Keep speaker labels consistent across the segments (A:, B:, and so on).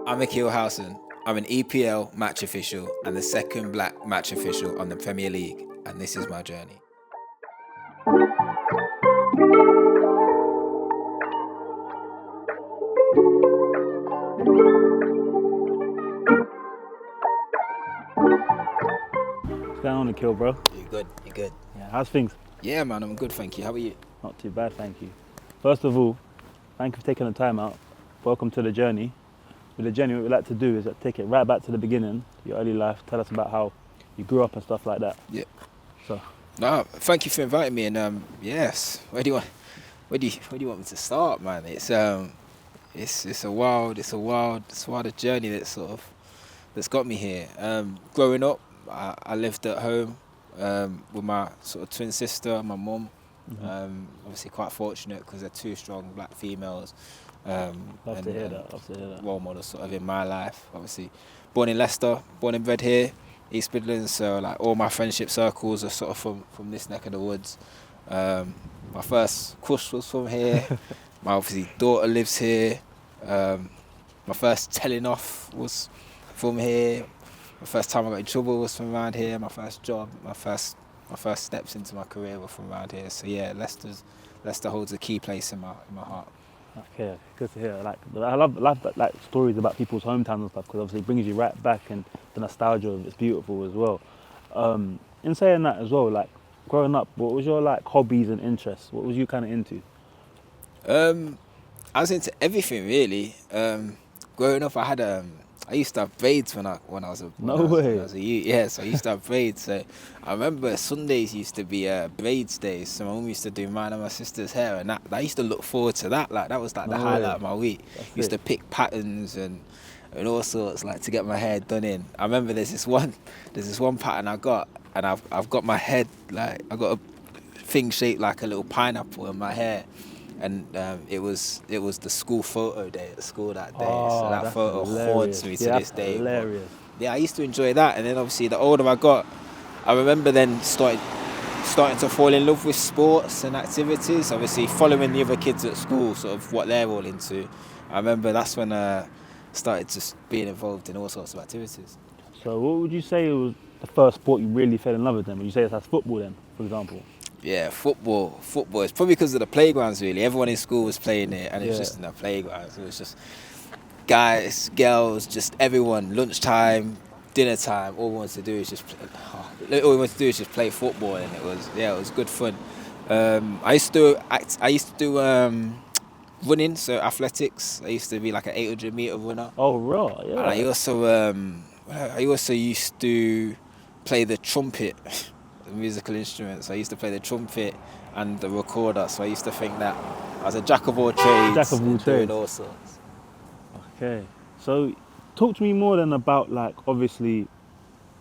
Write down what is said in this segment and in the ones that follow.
A: I'm Akil Howson. I'm an EPL match official and the second black match official on the Premier League, and this is my journey.
B: What's going on, Akil, bro?
A: You good? You good?
B: Yeah, how's things?
A: Yeah, man, I'm good, thank you. How are you?
B: Not too bad, thank you. First of all, thank you for taking the time out. Welcome to the journey. With the journey, what we like to do is take it right back to the beginning, your early life. Tell us about how you grew up and stuff like that.
A: Yeah.
B: So.
A: No, thank you for inviting me. And yes, where do you want me to start, man? It's a wild journey that's got me here. Growing up, I lived at home with my sort of twin sister and my mum.
B: Mm-hmm.
A: Obviously quite fortunate because they're two strong black females.
B: Love to hear that.
A: Role models sort of in my life. Obviously, born in Leicester, born and bred here, East Midlands. So like all my friendship circles are sort of from this neck of the woods. My first crush was from here. My obviously daughter lives here. My first telling off was from here. My first time I got in trouble was from around here. My first job, my first steps into my career were from around here. So yeah, Leicester holds a key place in my heart.
B: Okay, good to hear. I love like stories about people's hometowns and stuff because obviously it brings you right back and the nostalgia of it's beautiful as well. In saying that as well, like growing up, what was your like hobbies and interests? What was you kind of into?
A: I was into everything really. Growing up, I used to have braids when I was a youth. Yeah, so I used to have braids. So I remember Sundays used to be braids days. So my mum used to do mine and my sister's hair, and that I used to look forward to that. Like that was like the highlight of my week. Used to pick patterns and all sorts like to get my hair done in. I remember there's this one pattern I got, and I've got my head like I got a thing shaped like a little pineapple in my hair. And it was the school photo day at school that day. So that photo haunts me to this day.
B: Hilarious.
A: Yeah, I used to enjoy that. And then obviously the older I got, I remember then starting to fall in love with sports and activities. Obviously following the other kids at school, sort of what they're all into. I remember that's when I started just being involved in all sorts of activities.
B: So what would you say was the first sport you really fell in love with then? Would you say it's football then, for example?
A: Yeah, football. It's probably because of the playgrounds, really. Everyone in school was playing it, and it was just in the playgrounds. It was just guys, girls, just everyone. Lunchtime, dinner time. All we wanted to do is just play football, and it was good fun. I used to do running, so athletics. I used to be like an 800-meter runner.
B: Oh, right, yeah.
A: And I also used to play the trumpet. Musical instruments. I used to play the trumpet and the recorder, so I used to think that I was a jack of all trades. Doing all sorts.
B: Okay, so talk to me more then about like obviously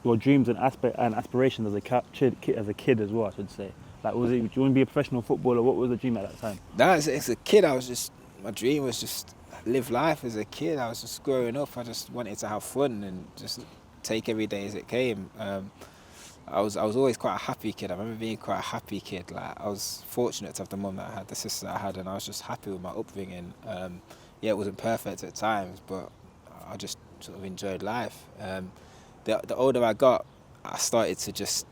B: your dreams and aspirations as a kid as well. I should say. Like, do you want to be a professional footballer? What was the dream at that time?
A: As a kid, my dream was just live life as a kid. I was just growing up. I just wanted to have fun and just take every day as it came. I was always quite a happy kid. I remember being quite a happy kid. Like I was fortunate to have the mum that I had, the sister that I had, and I was just happy with my upbringing. It wasn't perfect at times, but I just sort of enjoyed life. The older I got, I started to just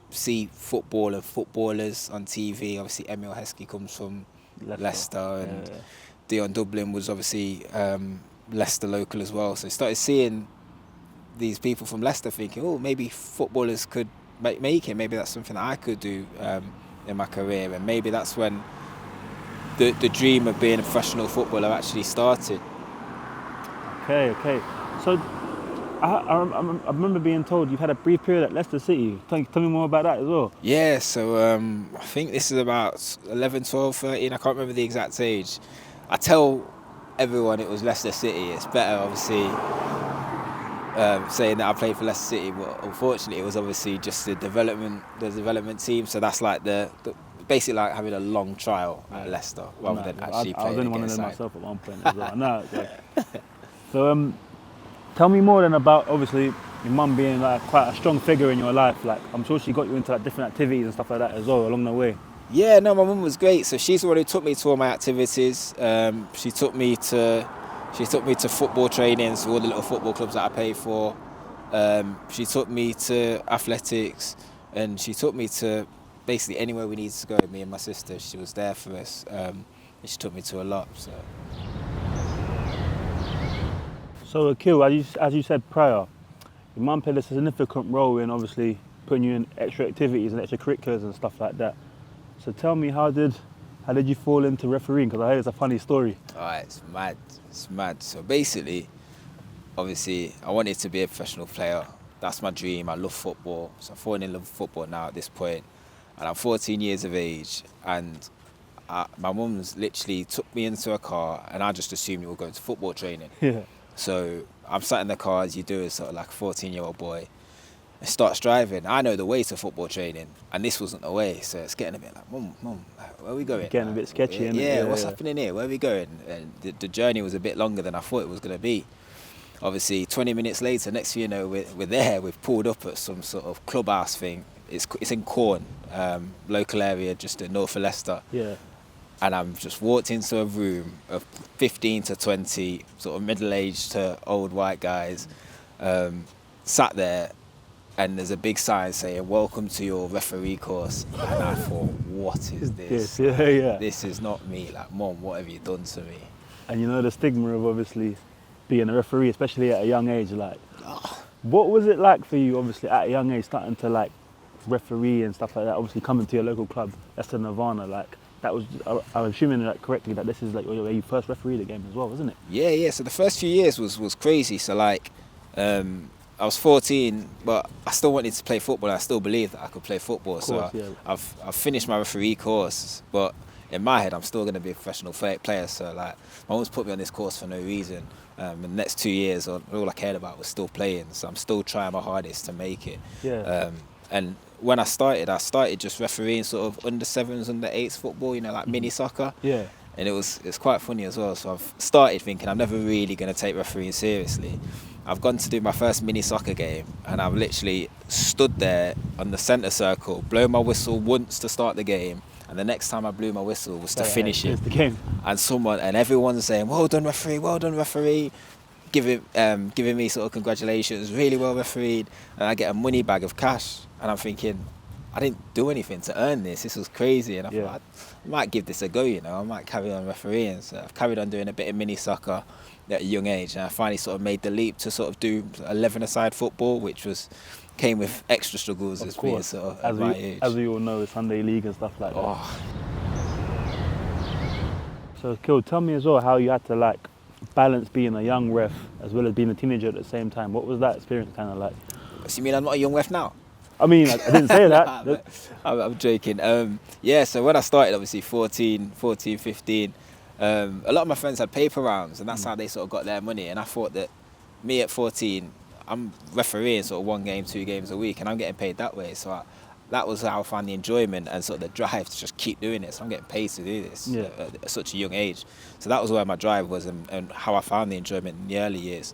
A: see football and footballers on TV. Obviously, Emile Heskey comes from Leicester and Dion Dublin was obviously Leicester local as well. So I started seeing these people from Leicester thinking, oh, maybe footballers could make it. Maybe that's something that I could do in my career, and maybe that's when the dream of being a professional footballer actually started.
B: Okay. So I remember being told you've had a brief period at Leicester City. Tell me more about that as well.
A: Yeah, so I think this is about 11, 12, 13. I can't remember the exact age. I tell everyone it was Leicester City. It's better, obviously, saying that I played for Leicester City, but unfortunately it was obviously just the development team. So that's like the basically like having a long trial at Leicester rather than actually playing.
B: I was only one of them myself at one point as well. No, so tell me more then about obviously your mum being like quite a strong figure in your life. Like I'm sure she got you into like different activities and stuff like that as well along the way.
A: Yeah, no, my mum was great. So she's the one who took me to all my activities. She took me to She took me to football trainings, all the little football clubs that I paid for. She took me to athletics, and she took me to basically anywhere we needed to go. Me and my sister, she was there for us. And she took me to a lot.
B: So Akil, as you said prior, your mum played a significant role in obviously putting you in extra activities and extracurriculars and stuff like that. So tell me, how did you fall into refereeing? Because I heard it's a funny story.
A: Alright, it's mad. So basically, obviously, I wanted to be a professional player. That's my dream. I love football. So I'm falling in love with football now at this point. And I'm 14 years of age, and my mum's literally took me into a car, and I just assumed we were going to football training.
B: Yeah.
A: So I'm sat in the car, as you do as sort of like a 14-year-old boy. It starts driving. I know the way to football training, and this wasn't the way. So it's getting a bit like, Mum, where are we going?
B: Getting a bit sketchy, innit?
A: Yeah, what's happening here? Where are we going? And the journey was a bit longer than I thought it was going to be. Obviously, 20 minutes later, next thing you know, we're there. We've pulled up at some sort of clubhouse thing. It's in Corn, local area, just north of Leicester.
B: Yeah.
A: And I'm just walked into a room of 15 to 20, sort of middle-aged to old white guys, sat there, and there's a big sign saying, "Welcome to your referee course." And I thought, what is this?
B: Yeah.
A: This is not me. Like, Mum, what have you done to me?
B: And you know the stigma of obviously being a referee, especially at a young age. Like, what was it like for you, obviously, at a young age, starting to like referee and stuff like that? Obviously, coming to your local club, Leicester Nirvana, like. That was, I'm assuming that correctly, that this is like where you first refereed the game as well, wasn't it?
A: Yeah. So the first few years was crazy. So like, I was 14, but I still wanted to play football. I still believed that I could play football.
B: Course,
A: so I've finished my referee course, but in my head, I'm still going to be a professional player. So like, my mum's put me on this course for no reason. The next 2 years, all I cared about was still playing. So I'm still trying my hardest to make it.
B: Yeah.
A: And when I started just refereeing sort of under 7s, under 8s football, like mini soccer.
B: Yeah.
A: And it's quite funny as well. So I've started thinking I'm never really going to take refereeing seriously. I've gone to do my first mini soccer game, and I've literally stood there on the centre circle, blown my whistle once to start the game, and the next time I blew my whistle was to finish it.
B: The game.
A: And everyone's saying, "Well done, referee," giving me sort of congratulations, really well refereed, and I get a money bag of cash, and I'm thinking, I didn't do anything to earn this. This was crazy, and I thought I might give this a go. I might carry on refereeing. So I've carried on doing a bit of mini soccer at a young age, and I finally sort of made the leap to sort of do 11-a-side football, which came with extra struggles as being sort of at my age.
B: As we all know, Sunday league and stuff like that. So, Akil, tell me as well how you had to like balance being a young ref as well as being a teenager at the same time. What was that experience kind of like?
A: So you mean I'm not a young ref now?
B: I mean, I didn't say that.
A: I'm joking. So when I started, obviously 14, 15, a lot of my friends had paper rounds, and that's how they sort of got their money. And I thought that me at 14, I'm refereeing sort of 1 game, 2 games a week, and I'm getting paid that way. So that was how I found the enjoyment and sort of the drive to just keep doing it. So I'm getting paid to do this at such a young age. So that was where my drive was, and how I found the enjoyment in the early years.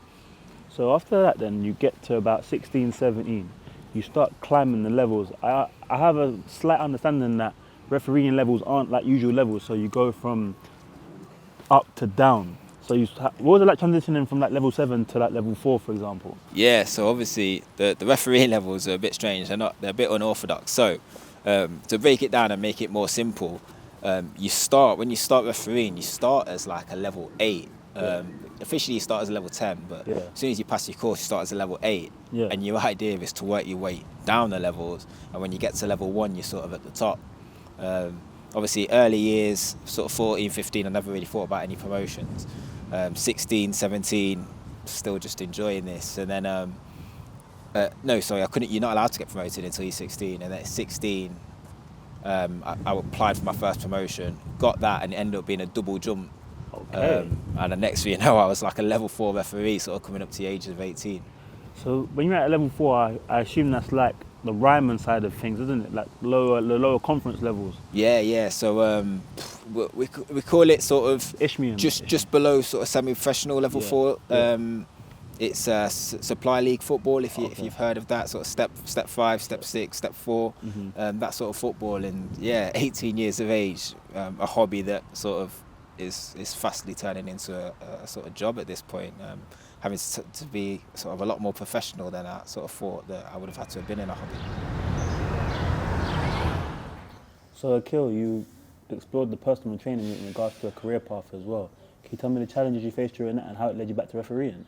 B: So after that, then you get to about 16, 17. You start climbing the levels. I have a slight understanding that refereeing levels aren't like usual levels, so you go from up to down. So what was it like transitioning from like level 7 to like level 4, for example? Yeah,
A: so obviously the refereeing levels are a bit strange. They're a bit unorthodox. So to break it down and make it more simple, when you start refereeing, you start as like a level 8. Officially you start as a level 10, but as soon as you pass your course, you start as a level 8. And your idea is to work your way down the levels, and when you get to level 1, you're sort of at the top. Obviously early years, sort of 14, 15, I never really thought about any promotions. 16, 17, still just enjoying this. And then, you're not allowed to get promoted until you're 16. And then at 16, I applied for my first promotion, got that, and it ended up being a double jump.
B: Okay.
A: And the next thing you know, I was like a level 4 referee, sort of coming up to the age of 18.
B: So when you're at level 4, I assume that's like the Ryman side of things, isn't it? Like the lower conference levels.
A: Yeah. So we call it sort of
B: Ishmael.
A: Just below sort of semi-professional level 4. It's supply league football, if you've heard of that, sort of step 5, step 6, step 4, that sort of football. And 18 years of age, a hobby that sort of is fastly turning into a sort of job at this point. Having to be sort of a lot more professional than I sort of thought that I would have had to have been in a hobby.
B: So Akil, you explored the personal training in regards to a career path as well. Can you tell me the challenges you faced during that and how it led you back to refereeing?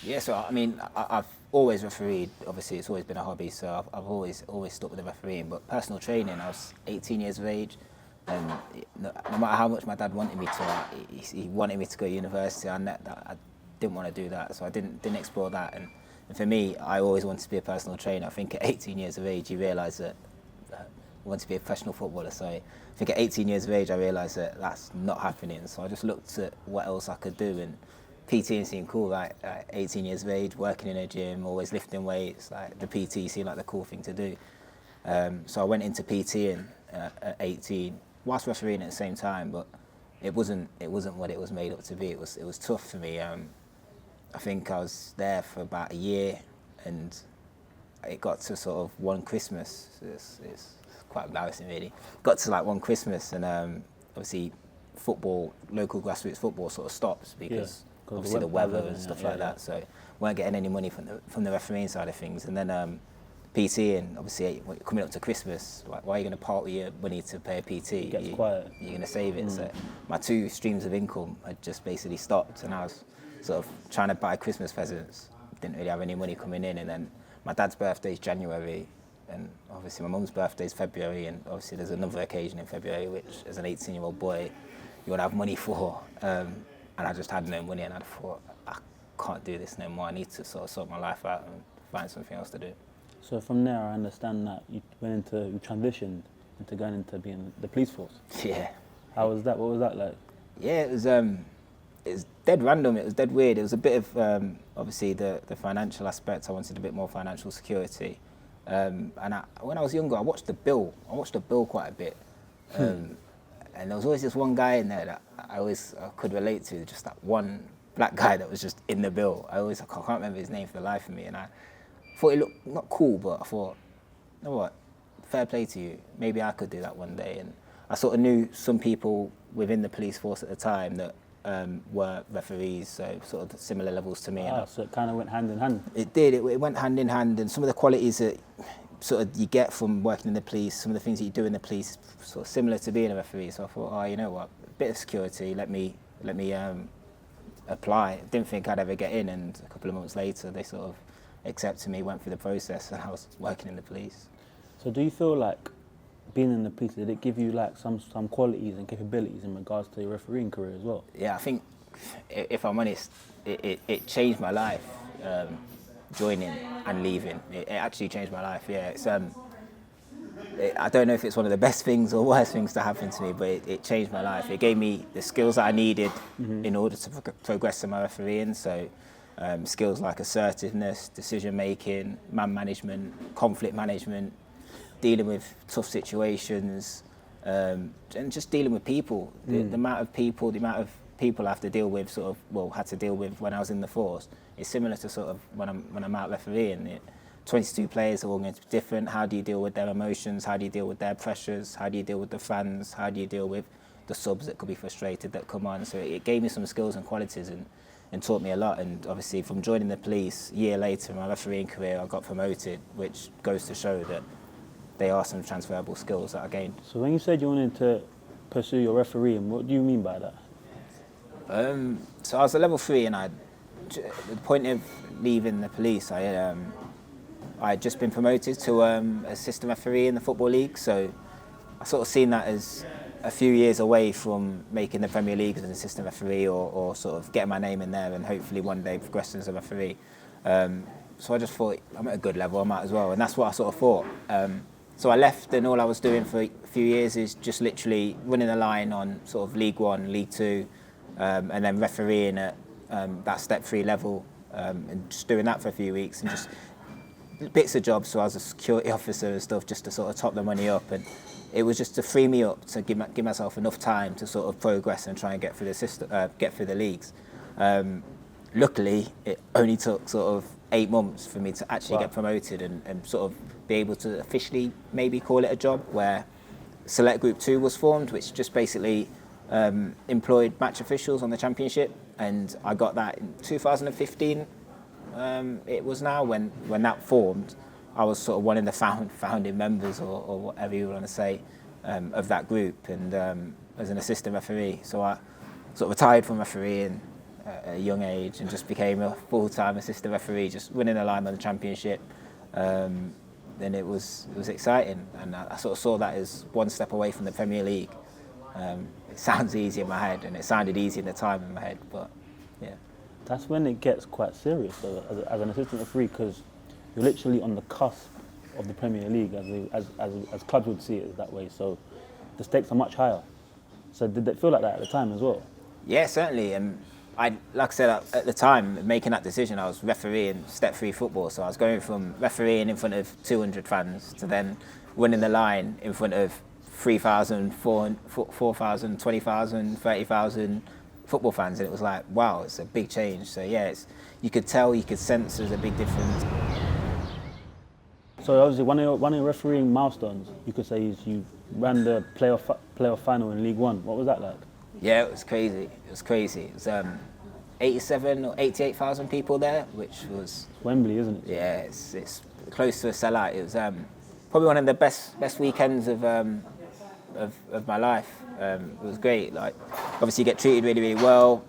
A: Yeah, so I mean, I've always refereed. Obviously, it's always been a hobby, so I've always stuck with the refereeing. But personal training, I was 18 years of age, and no matter how much my dad wanted me to, he wanted me to go to university. I didn't want to do that, so I didn't explore that. And for me, I always wanted to be a personal trainer. I think at 18 years of age, you realise that I want to be a professional footballer. So I think at 18 years of age, I realised that that's not happening. So I just looked at what else I could do, and PTing seemed cool. Like 18 years of age, working in a gym, always lifting weights. Like the PT seemed like the cool thing to do. So I went into PTing at 18, whilst refereeing at the same time. But it wasn't what it was made up to be. It was tough for me. I think I was there for about a year, and it got to sort of one Christmas. It's quite embarrassing, really. Got to like one Christmas, and obviously football, local grassroots football, sort of stops because obviously the weather and stuff like that. So weren't getting any money from the refereeing side of things. And then PT, and obviously coming up to Christmas, like, why are you going to part with your money to pay a PT?
B: It gets quiet.
A: You're going to save it. So my two streams of income had just basically stopped, and I was sort of trying to buy Christmas presents. Didn't really have any money coming in, and then my dad's birthday is January, and obviously my mum's birthday is February, and obviously there's another occasion in February which, as an 18-year-old boy, you want to have money for. And I just had no money, and I thought, I can't do this no more. I need to sort of sort my life out and find something else to do.
B: So from there, I understand that you transitioned into going into being the police force.
A: Yeah.
B: How was that? What was that like?
A: Yeah, it was dead random. It was dead weird. It was a bit of obviously the financial aspect. I wanted a bit more financial security. And when I was younger, I watched the bill. Quite a bit. And there was always this one guy in there that I could relate to. Just that one black guy that was just in the bill. I can't remember his name for the life of me. And I thought he looked not cool, but I thought, you know what, fair play to you. Maybe I could do that one day. And I sort of knew some people within the police force at the time that were referees, so sort of similar levels to me.
B: So it kind of went hand in hand.
A: It did. It went hand in hand, and some of the qualities that sort of you get from working in the police, some of the things that you do in the police, sort of similar to being a referee. So I thought, oh, you know what, a bit of security. Let me apply. Didn't think I'd ever get in, and a couple of months later, they sort of accepted me, went through the process, and I was working in the police.
B: So do you feel like being in the police, did it give you like some qualities and capabilities in regards to your refereeing career as well?
A: Yeah, I think, if I'm honest, it changed my life, joining and leaving. It actually changed my life, yeah. It's I don't know if it's one of the best things or worst things to happen to me, but it changed my life. It gave me the skills that I needed in order to progress in my refereeing. So skills like assertiveness, decision making, man management, conflict management, dealing with tough situations, and just dealing with people. The amount of people I have to deal with, had to deal with when I was in the force, is similar to sort of when I'm out refereeing. 22 players are all going to be different. How do you deal with their emotions? How do you deal with their pressures? How do you deal with the fans? How do you deal with the subs that could be frustrated that come on? So it gave me some skills and qualities and taught me a lot. And obviously from joining the police, a year later in my refereeing career, I got promoted, which goes to show that there are some transferable skills that I gained.
B: So when you said you wanted to pursue your refereeing, what do you mean by that?
A: So I was a level 3, and at the point of leaving the police, I'd just been promoted to assistant referee in the Football League. So I sort of seen that as a few years away from making the Premier League as an assistant referee, or sort of getting my name in there and hopefully one day progressing as a referee. So I just thought, I'm at a good level, I might as well. And that's what I sort of thought. So I left, and all I was doing for a few years is just literally running a line on sort of League 1, League 2, and then refereeing at that Step 3 level, and just doing that for a few weeks, and just bits of jobs. So I was a security officer and stuff, just to sort of top the money up, and it was just to free me up to give myself enough time to sort of progress and try and get through the system, get through the leagues. Luckily, it only took sort of 8 months for me to actually get promoted and sort of be able to officially maybe call it a job, where Select Group 2 was formed, which just basically employed match officials on the championship, and I got that in 2015. It was now when that formed. I was sort of one of the founding members, or whatever you want to say, of that group, and as an assistant referee. So I sort of retired from refereeing at a young age and just became a full-time assistant referee, just winning a line on the championship. Then it was exciting, and I sort of saw that as one step away from the Premier League. It sounds easy in my head, and it sounded easy in the time in my head, but yeah.
B: That's when it gets quite serious, though, as an assistant referee, because you're literally on the cusp of the Premier League, as clubs would see it that way. So the stakes are much higher. So did it feel like that at the time as well?
A: Yeah, certainly. Like I said, at the time, making that decision, I was refereeing step-free football. So I was going from refereeing in front of 200 fans to then winning the line in front of 3,000, 4,000, 20,000, 30,000 football fans. And it was like, wow, it's a big change. So yeah, you could tell, you could sense there's a big difference.
B: So obviously one of your refereeing milestones, you could say, is you ran the playoff final in League One. What was that like?
A: Yeah, it was crazy. It was 87 or 88,000 people there, which was
B: Wembley, isn't it?
A: Yeah, it's close to a sellout. It was probably one of the best weekends of my life. It was great. Like, obviously, you get treated really, really well.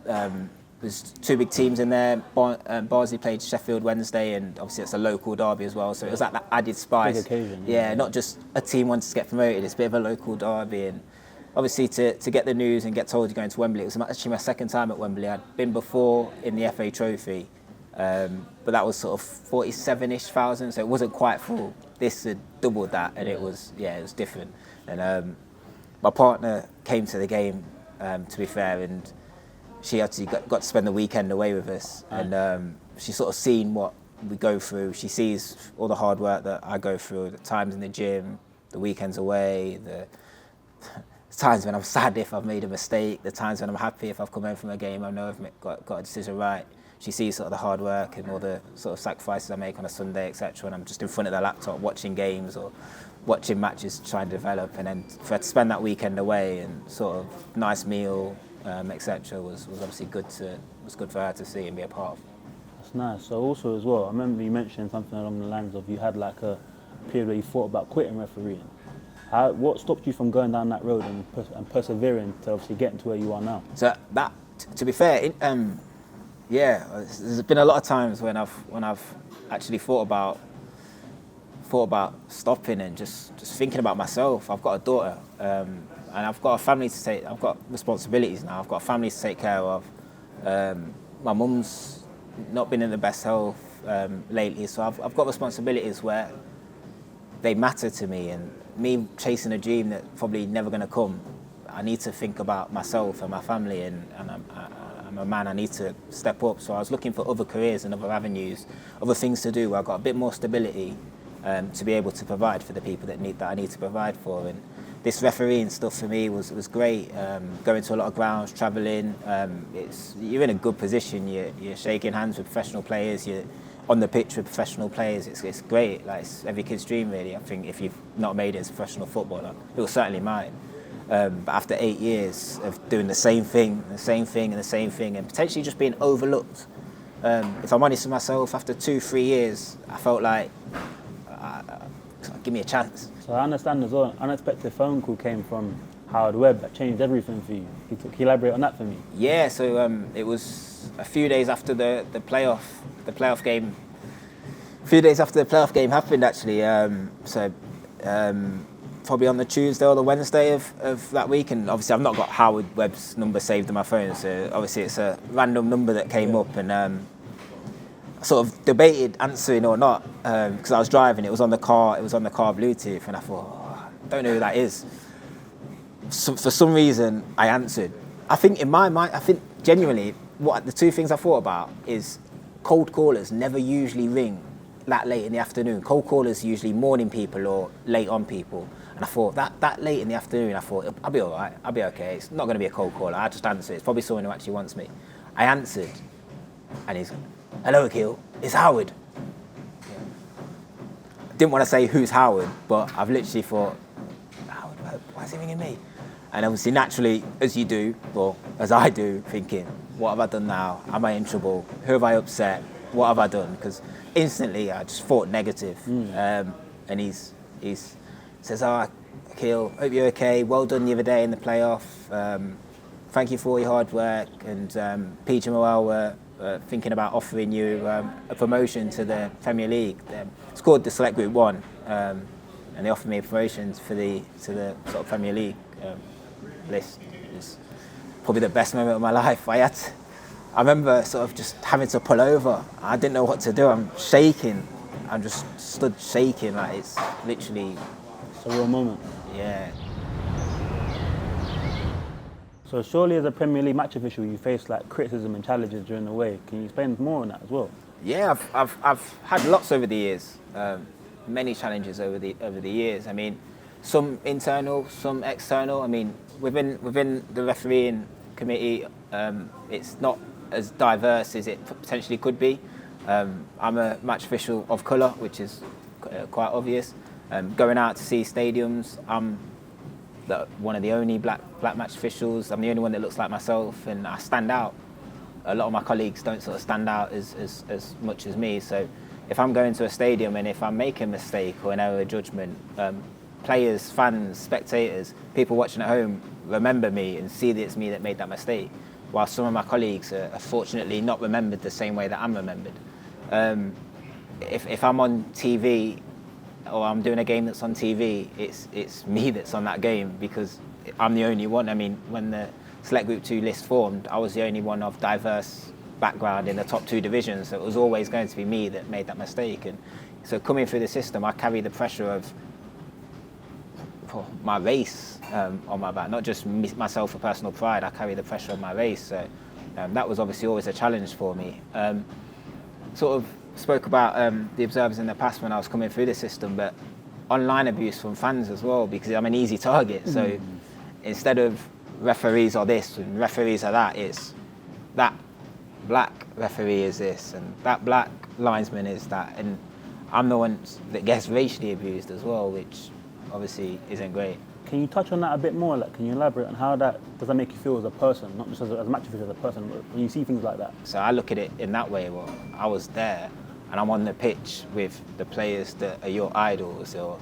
A: There's two big teams in there. Barnsley played Sheffield Wednesday, and obviously it's a local derby as well. So it was like that added spice.
B: Big occasion.
A: Yeah, not just a team wanting to get promoted. It's a bit of a local derby, and obviously to get the news and get told you're going to Wembley. It was actually my second time at Wembley. I'd been before in the FA Trophy, but that was sort of 47-ish thousand, so it wasn't quite full. This had doubled that, and it was different. And my partner came to the game, to be fair, and she actually got to spend the weekend away with us, and she's sort of seen what we go through. She sees all the hard work that I go through, the times in the gym, the weekends away, the times when I'm sad if I've made a mistake, the times when I'm happy if I've come home from a game, I know I've got a decision right. She sees sort of the hard work and all the sort of sacrifices I make on a Sunday, etc. And I'm just in front of the laptop watching games or watching matches, trying to develop. And then for her to spend that weekend away and sort of nice meal, etc. was obviously good for her to see and be a part of.
B: That's nice. So also as well, I remember you mentioning something along the lines of you had like a period where you thought about quitting refereeing. What stopped you from going down that road and persevering to obviously getting to where you are now?
A: So that, to be fair, there's been a lot of times when I've actually thought about stopping and just thinking about myself. I've got a daughter, and I've got a family to take. I've got responsibilities now. I've got a family to take care of. My mum's not been in the best health lately, so I've got responsibilities where they matter to me, and me chasing a dream that's probably never going to come. I need to think about myself and my family, and I'm a man. I need to step up. So I was looking for other careers and other avenues, other things to do where I've got a bit more stability to be able to provide for the people that I need to provide for. And this refereeing stuff for me was great. Going to a lot of grounds, travelling. You're in a good position. You're shaking hands with professional players. You're on the pitch with professional players. It's great. Like, it's every kid's dream, really. I think if you've not made it as a professional footballer, it was certainly mine. But after 8 years of doing the same thing, and potentially just being overlooked, if I'm honest with myself, after 2-3 years, I felt like, give me a chance.
B: So I understand as well, an unexpected phone call came from Howard Webb that changed everything for you. Can you elaborate on that for me?
A: Yeah, so it was a few days after the playoff game. A few days after the playoff game happened, actually. Probably on the Tuesday or the Wednesday of that week, and obviously I've not got Howard Webb's number saved on my phone, so obviously it's a random number that came up, and I sort of debated answering or not because I was driving. It was on the car Bluetooth, and I thought, I don't know who that is. So, for some reason, I answered. I think in my mind, genuinely, the two things I thought about is cold callers never usually ring that late in the afternoon. Cold callers are usually morning people or late on people. And I thought that late in the afternoon, I thought, I'll be all right, I'll be okay. It's not going to be a cold caller. I just answer. It's probably someone who actually wants me. I answered, and he's, hello, Akil, it's Howard. Didn't want to say who's Howard, but I've literally thought, Howard, why is he ringing me? And obviously, naturally, as you do, or as I do, thinking, what have I done now? Am I in trouble? Who have I upset? What have I done? Because instantly, I just thought negative. And he's says, "Oh, Akil, hope you're okay. Well done the other day in the playoff. Thank you for all your hard work." And PGMOL were thinking about offering you a promotion to the Premier League. It's called the Select Group 1. And they offered me a promotion to the sort of Premier League list. It was probably the best moment of my life. I remember sort of just having to pull over. I didn't know what to do. I'm shaking. I just stood shaking, like it's literally.
B: It's a real moment.
A: Yeah.
B: So surely as a Premier League match official, you face like criticism and challenges during the way. Can you explain more on that as well?
A: Yeah, I've had lots over the years. Many challenges over the years. I mean, some internal, some external. I mean, within the refereeing committee, it's not as diverse as it potentially could be. I'm a match official of colour, which is quite obvious. Going out to see stadiums, I'm one of the only black match officials. I'm the only one that looks like myself, and I stand out. A lot of my colleagues don't sort of stand out as much as me. So if I'm going to a stadium and if I make a mistake or an error of judgment, players, fans, spectators, people watching at home remember me and see that it's me that made that mistake, while some of my colleagues are fortunately not remembered the same way that I'm remembered. If I'm on TV or I'm doing a game that's on TV, it's me that's on that game because I'm the only one. I mean, when the Select Group 2 list formed, I was the only one of diverse background in the top 2 divisions, so it was always going to be me that made that mistake. And so coming through the system, I carry the pressure of my race on my back, not just myself for personal pride. I carry the pressure of my race, so that was obviously always a challenge for me. Sort of spoke about the observers in the past when I was coming through the system, but online abuse from fans as well, because I'm an easy target. So instead of referees are this and referees are that, it's that black referee is this and that black linesman is that, and I'm the one that gets racially abused as well, which obviously isn't great.
B: Can you touch on that a bit more? Like, can you elaborate on how does that make you feel as a person, not just as a match official, as a person, when you see things like that?
A: So I look at it in that way. Well, I was there and I'm on the pitch with the players that are your idols, or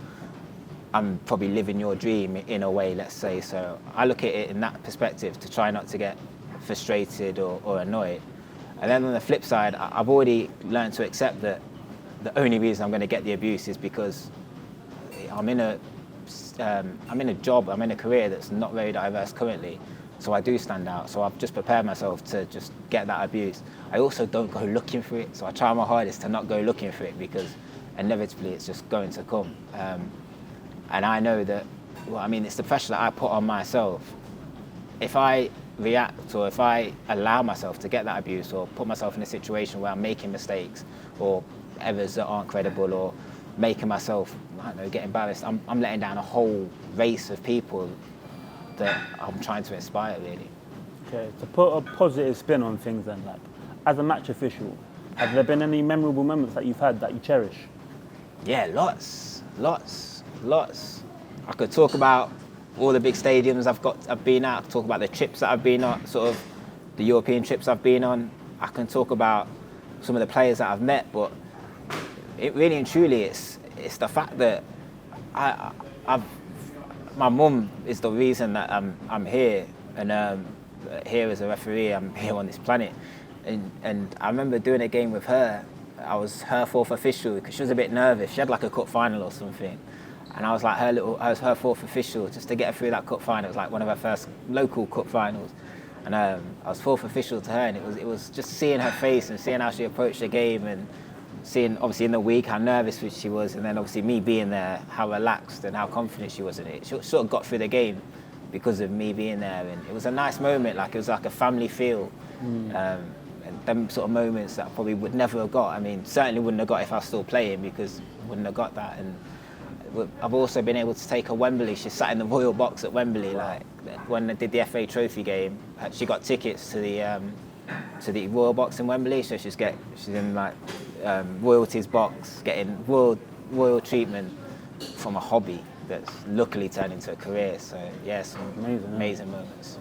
A: I'm probably living your dream in a way, let's say. So I look at it in that perspective to try not to get frustrated or annoyed. And then on the flip side, I've already learned to accept that the only reason I'm going to get the abuse is because I'm in a job, I'm in a career that's not very diverse currently. So I do stand out. So I've just prepared myself to just get that abuse. I also don't go looking for it. So I try my hardest to not go looking for it, because inevitably it's just going to come. And I know that, well, I mean, it's the pressure that I put on myself. If I react or if I allow myself to get that abuse or put myself in a situation where I'm making mistakes or errors that aren't credible or making myself, I don't know, get embarrassed, I'm letting down a whole race of people that I'm trying to inspire, really.
B: Okay, to put a positive spin on things then, like, as a match official, have there been any memorable moments that you've had that you cherish?
A: Yeah, lots. I could talk about all the big stadiums I've been at. I could talk about the trips that I've been on, sort of the European trips I've been on. I can talk about some of the players that I've met, but it really and truly, it's the fact that my mum is the reason that I'm here, and here as a referee, I'm here on this planet. And I remember doing a game with her. I was her fourth official because she was a bit nervous. She had like a cup final or something, and I was like I was her fourth official just to get her through that cup final. It was like one of her first local cup finals, and I was fourth official to her, and it was just seeing her face and seeing how she approached the game, and seeing obviously in the week how nervous she was, and then obviously me being there, how relaxed and how confident she was in it. She sort of got through the game because of me being there, and it was a nice moment. Like, it was like a family feel. And them sort of moments that I probably would never have got. I mean, certainly wouldn't have got if I was still playing, because I wouldn't have got that. And I've also been able to take her Wembley. She sat in the royal box at Wembley. Like, when I did the FA Trophy game, she got tickets to the royal box in Wembley. So she's in like royalties box, getting royal treatment from a hobby. that's luckily turned into a career. So yeah, some
B: Amazing,
A: moments.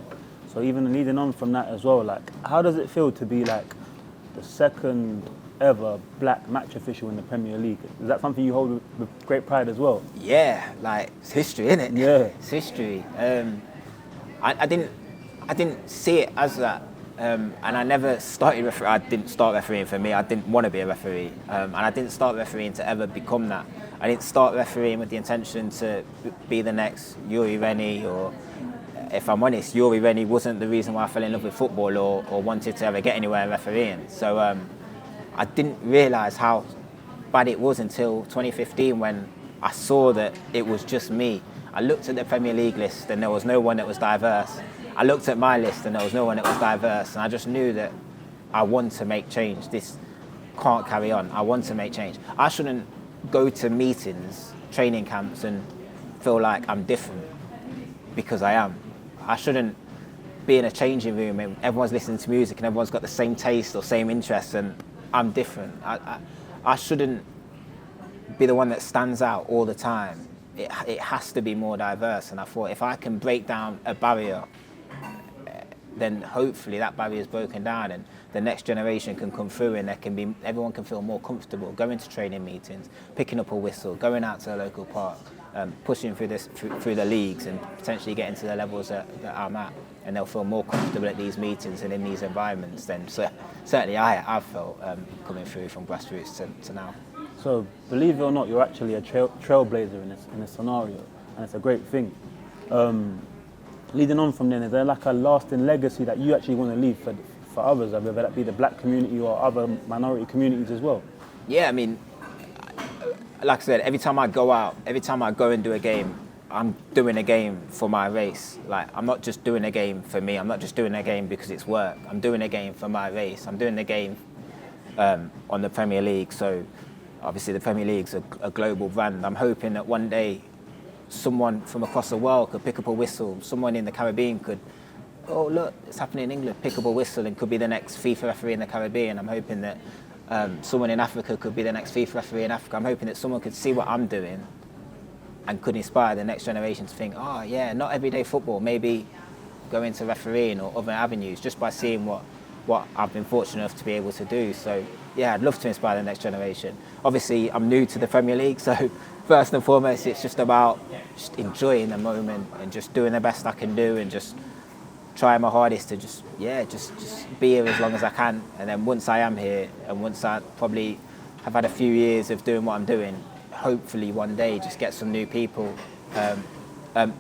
B: So even leading on from that as well, like, how does it feel to be like the second ever black match official in the Premier League? Is that something you hold with great pride as well?
A: Yeah, like it's history, isn't it?
B: Yeah.
A: It's history. I didn't see it as that, and I never started refereeing. I didn't start refereeing for me. I didn't want to be a referee, and I didn't start refereeing to ever become that. I didn't start refereeing with the intention to be the next Yuri Rennie, or if I'm honest, Yuri Rennie wasn't the reason why I fell in love with football or wanted to ever get anywhere refereeing. So I didn't realise how bad it was until 2015 when I saw that it was just me. I looked at the Premier League list and there was no one that was diverse. I looked at my list and there was no one that was diverse, and I just knew that I want to make change. This can't carry on. I want to make change. I shouldn't go to meetings, training camps, and feel like I'm different, because I am. I shouldn't be in a changing room and everyone's listening to music and everyone's got the same taste or same interests and I'm different. I shouldn't be the one that stands out all the time. It has to be more diverse, and I thought if I can break down a barrier, then hopefully that barrier is broken down and the next generation can come through and everyone can feel more comfortable going to training meetings, picking up a whistle, going out to a local park, pushing through the leagues and potentially getting to the levels that I'm at, and they'll feel more comfortable at these meetings and in these environments than certainly I've felt coming through from grassroots to now.
B: So believe it or not, you're actually a trailblazer in this scenario, and it's a great thing. Leading on from then, is there like a lasting legacy that you actually want to leave for others, whether that be the black community or other minority communities as well?
A: Yeah, I mean, like I said, every time I go out, every time I go and do a game, I'm doing a game for my race. Like, I'm not just doing a game for me. I'm not just doing a game because it's work. I'm doing a game for my race. I'm doing a game on the Premier League. So obviously the Premier League's a global brand. I'm hoping that one day someone from across the world could pick up a whistle. Someone in the Caribbean could, oh look, it's happening in England, pick up a whistle and could be the next FIFA referee in the Caribbean. I'm hoping that someone in Africa could be the next FIFA referee in Africa. I'm hoping that someone could see what I'm doing and could inspire the next generation to think, oh yeah, not everyday football, maybe go into refereeing or other avenues just by seeing what I've been fortunate enough to be able to do. So yeah, I'd love to inspire the next generation. Obviously, I'm new to the Premier League, so first and foremost, it's just about just enjoying the moment and just doing the best I can do and just trying my hardest to just be here as long as I can. And then once I am here and once I probably have had a few years of doing what I'm doing, hopefully one day just get some new people,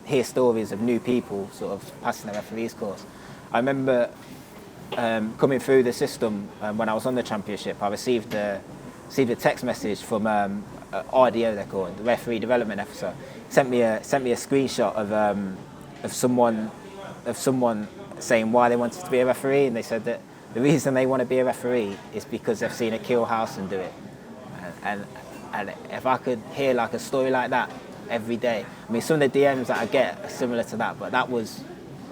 A: hear stories of new people sort of passing the referees course. I remember coming through the system when I was on the Championship, I received a text message from RDO, they're called, the Referee Development Officer. Sent me a screenshot of someone saying why they wanted to be a referee, and they said that the reason they want to be a referee is because they've seen Akil Howson do it. And if I could hear like a story like that every day, I mean, some of the DMs that I get are similar to that, but that was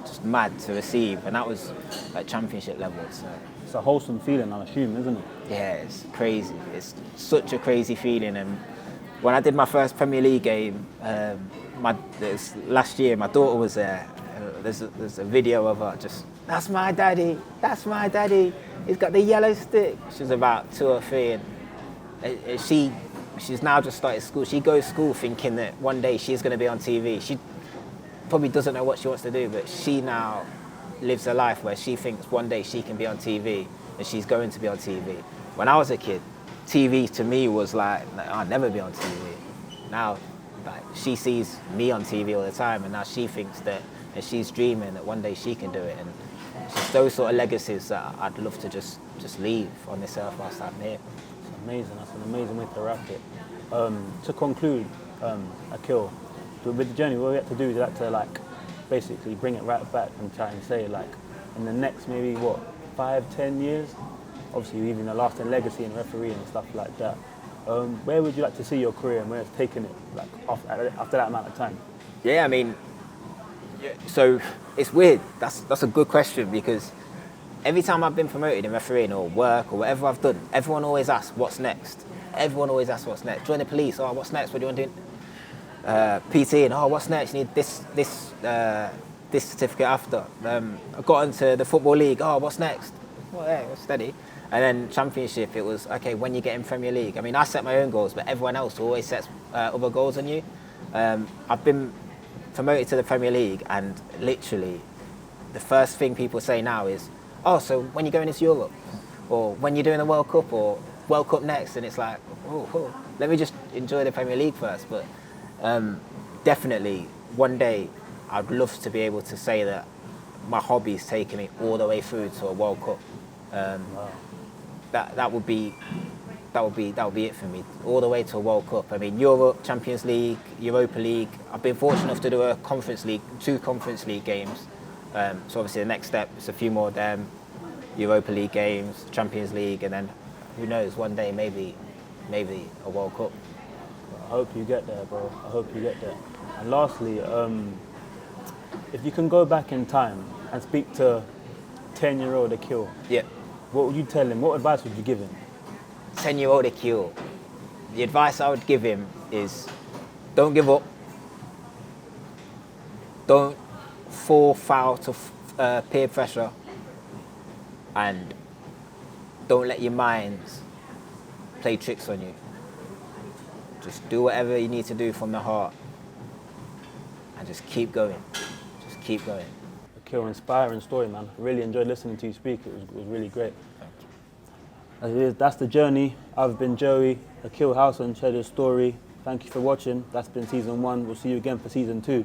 A: just mad to receive, and that was at Championship level. So
B: It's a wholesome feeling, I assume, isn't it?
A: yeah, it's crazy. It's such a crazy feeling. And when I did my first Premier League game, last year, my daughter was there. There's a video of her just, that's my daddy, he's got the yellow stick. She was about 2 or 3, and she's now just started school. She goes to school thinking that one day she's going to be on TV. She probably doesn't know what she wants to do, but she now lives a life where she thinks one day she can be on TV and she's going to be on TV. When I was a kid, TV to me was like, I'll never be on TV. Now, like, she sees me on TV all the time, and now she thinks that, and she's dreaming that one day she can do it. And it's just those sort of legacies that I'd love to just leave on this earth whilst I'm here.
B: It's amazing. That's an amazing way to wrap it. To conclude, Akil, with the journey, what we have to do is we have to like basically bring it right back and try and say like, in the next maybe 5-10 years, obviously leaving a lasting legacy in refereeing and stuff like that. Where would you like to see your career and where it's taken it like after that amount of time?
A: Yeah, I mean, so it's weird. That's a good question, because every time I've been promoted in refereeing or work or whatever I've done, everyone always asks what's next. Everyone always asks what's next. Join the police. Oh, what's next? What do you want to do? PT and what's next? You need this certificate after. I got into the football league. What's next? Well, yeah, it was steady. And then championship, it was okay. When you get in Premier League, I mean, I set my own goals, but everyone else always sets other goals on you. I've been promoted to the Premier League, and literally, the first thing people say now is, "Oh, so when you're going into Europe, or when you're doing the World Cup, or World Cup next?" And it's like, oh, let me just enjoy the Premier League first. But definitely, one day, I'd love to be able to say that my hobby's taken me all the way through to a World Cup.
B: Wow.
A: That would be it for me, all the way to a World Cup. I mean, Europe, Champions League, Europa League. I've been fortunate enough to do a Conference League, 2 Conference League games. So obviously the next step is a few more of them, Europa League games, Champions League, and then who knows, one day maybe a World Cup.
B: I hope you get there, bro. I hope you get there. And lastly, if you can go back in time and speak to 10-year-old Akil,
A: Yeah.
B: what would you tell him? What advice would you give him?
A: 10-year-old Akil, the advice I would give him is don't give up. Don't fall foul to peer pressure. And don't let your minds play tricks on you. Just do whatever you need to do from the heart. And just keep going. Just keep going.
B: Akil, inspiring story, man. Really enjoyed listening to you speak. It was really great. As it is, that's the journey. I've been Joey. Akil Howson shared his story. Thank you for watching. That's been season 1. We'll see you again for season 2.